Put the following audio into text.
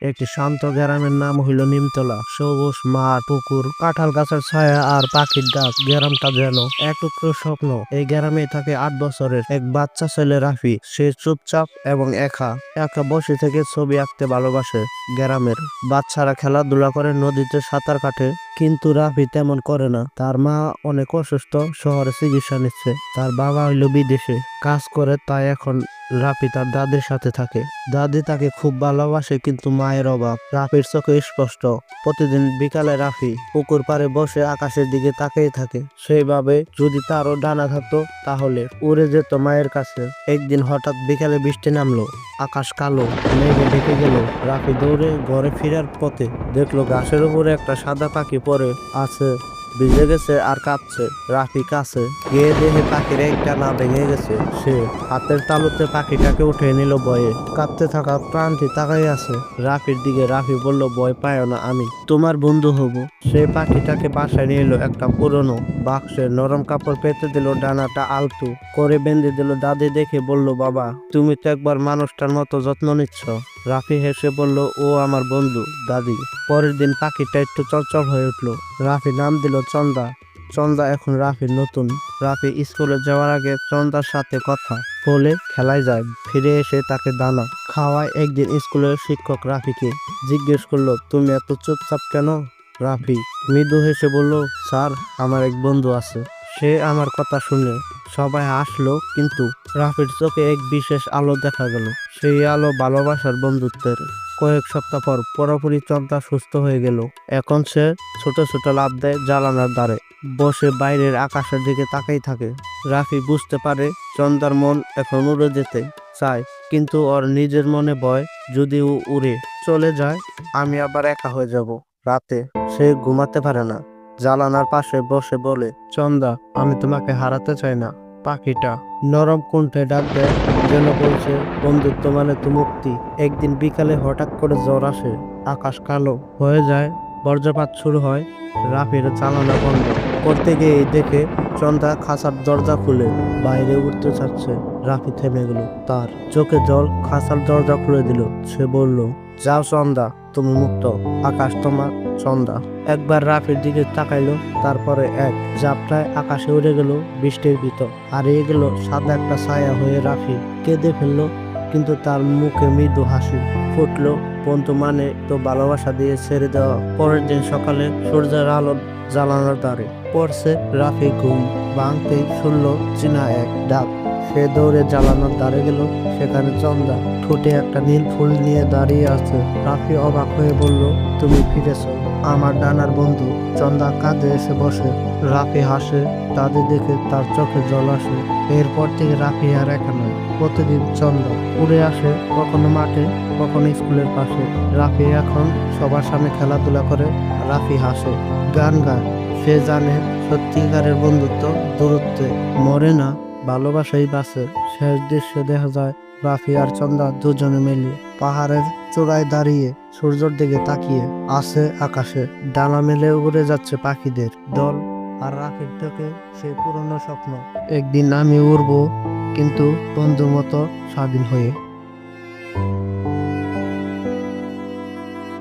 একটি শান্ত গ্রামের নাম হইল নিমতলা। সবুজ মাঠ, পুকুর, কাঁঠাল গাছের ছায়া আর পাখির ডাক। গ্রামটা যেন এক টুকরো স্বপ্ন। এই গ্রামে থাকে 8 বছরের এক বাচ্চা ছেলে রাফি। সে চুপচাপ এবং একা একা বসে থেকে ছবি আঁকতে ভালোবাসে। গ্রামের বাচ্চারা খেলাধুলা করে, নদীতে সাঁতার কাটে, কিন্তু রাফি তেমন করে না। তার মা অনেক অসুস্থ, শহরে চিকিৎসা নিচ্ছে। তার বাবা হইল বিদেশে কাজ করে, তাই এখন রাফি তার দাদির সাথে থাকে। দাদি তাকে খুব ভালোবাসে, কিন্তু মায়ের অভাব রাফির চোখে স্পষ্ট। প্রতিদিন বিকালে রাফি পুকুর পাড়ে বসে আকাশের দিকে তাকিয়ে থাকে। সেইভাবে যদি তারও ডানা থাকতো তাহলে উড়ে যেত মায়ের কাছে। একদিন হঠাৎ বিকালে বৃষ্টি নামলো। আকাশ কালো মেঘে ঢেকে গেল। রাফি দৌড়ে ঘরে ফেরার পথে দেখলো গাছের উপরে একটা সাদা পাখি পড়ে আছে, ভিজে গেছে আর কাঁপছে। রাফি কাছে গিয়ে দেখে পাখির একটা না ভেঙে গেছে। সে হাতের তালুতে পাখিটাকে উঠে নিল। ভয়ে কাঁপতে থাকা প্রাণটি তাকাই আছে রাফির দিকে। রাফি বলল, ভয় পায় না, আমি তোমার বন্ধু হব। সে পাখিটাকে বাসায় নিয়ে এলো। একটা পুরনো বাক্সে নরম কাপড় পেতে দিল, ডানাটা আলতু করে বেঁধে দিল। দাদি দেখে বলল, বাবা তুমি তো একবার মানুষটার মতো যত্ন নিচ্ছ। রাফি হেসে বলল, ও আমার বন্ধু দাদি। পরের দিন পাখিটা একটু চঞ্চল হয়ে উঠল। রাফি নাম দিল চন্দা। চন্দা এখন রাফির নতুন। রাফি স্কুলে যাওয়ার আগে চন্দার সাথে কথা বলে খেলায় যায়, ফিরে এসে তাকে দানা খাওয়ায়। একদিন স্কুলের শিক্ষক রাফিকে জিজ্ঞেস করলো, তুমি এত চুপচাপ কেন? রাফি মৃদু হেসে বলল, স্যার আমার এক বন্ধু আছে, সে আমার কথা শুনে। সবাই হাসলো, কিন্তু রাফির চোখে এক বিশেষ আলো দেখা গেল। সেই আলো ভালোবাসার, বন্ধুত্বের। কয়েক সপ্তাহ পর পুরোপুরি চন্দা সুস্থ হয়ে গেল। এখন সে ছোট ছোট লাফ দেয়, জানালার ধারে বসে বাইরের আকাশের দিকে তাকাই থাকে। রাফি বুঝতে পারে চন্দার মন এখন উড়ে যেতে চায়, কিন্তু ওর নিজের মনে ভয়, যদি ও উড়ে চলে যায় আমি আবার একা হয়ে যাব। রাতে সে ঘুমাতে পারে না। জানালার পাশে বসে বলে, চন্দা আমি তোমাকে হারাতে চাই না। পাখিটা নরম কণ্ঠে ডাক দেয়, যেন বলছে, বন্ধুত্ব মানে তো মুক্তি। একদিন বিকালে হঠাৎ করে জ্বর আসে। আকাশ কালো হয়ে যায়, বজ্রপাত শুরু হয়। রাফির জানালা বন্ধ করতে গিয়ে দেখে চন্দা খাঁচার দরজা খুলে বাইরে উঠতে চাচ্ছে। রাফি থেমে গেল, তার চোখে জল। খাঁচার দরজা খুলে দিল। সে বলল, যাও চন্দা, তুমি মুক্ত, আকাশ তোমার। চন্দা একবার রাফির দিকে তাকাইলো, তারপরে এক ঝাপটায় আকাশে উড়ে গেল। বৃষ্টির ভিতর হারিয়ে গেল সাদা একটা ছায়া হয়ে। রাফি কেঁদে ফেললো, কিন্তু তার মুখে মৃদু হাসি ফুটলো। বন্ধু মানে তো ভালোবাসা দিয়ে ছেড়ে দেওয়া। পরের দিন সকালে সূর্যের আলো জানালার ধারে পড়ছে। রাফি ঘুম ভাঙতেই শুনল চেনা এক ডাক। সে দৌড়ে জানালার ধারে গেল। সেখানে চন্দা ঠোঁটে একটা নীল ফুল নিয়ে দাঁড়িয়ে আছে। রাফি অবাক হয়ে বলল, তুমি ফিরেছ, আমার ডানার বন্ধু। চন্দা কাঁধে এসে বসে। রাফি হাসে, দাদি দেখে তার চোখে জল আসে। এরপর থেকে রাফি আর একা নয়। প্রতিদিন চন্দা উড়ে আসে, কখনো মাঠে, কখনো স্কুলের পাশে। রাফি এখন সবার সামনে খেলাধুলা করে। রাফি হাসে, গান গায়। সে জানে সত্যিকারের বন্ধুত্ব দূরত্বে মরে না, ভালোবাসাই বাঁচে। শেষ দৃশ্যে দেখা যায় রাফি আর চন্দা দুজনে মিলে পাহাড়ের চূড়ায় দাঁড়িয়ে সূর্যের দিকে তাকিয়ে আছে। আকাশে ডানা মেলে উড়ে যাচ্ছে পাখিদের দল। আর রাফির চোখে সেই পুরনো স্বপ্ন, একদিন আমি উড়বো, কিন্তু বন্ধুর মতো স্বাধীন হয়ে।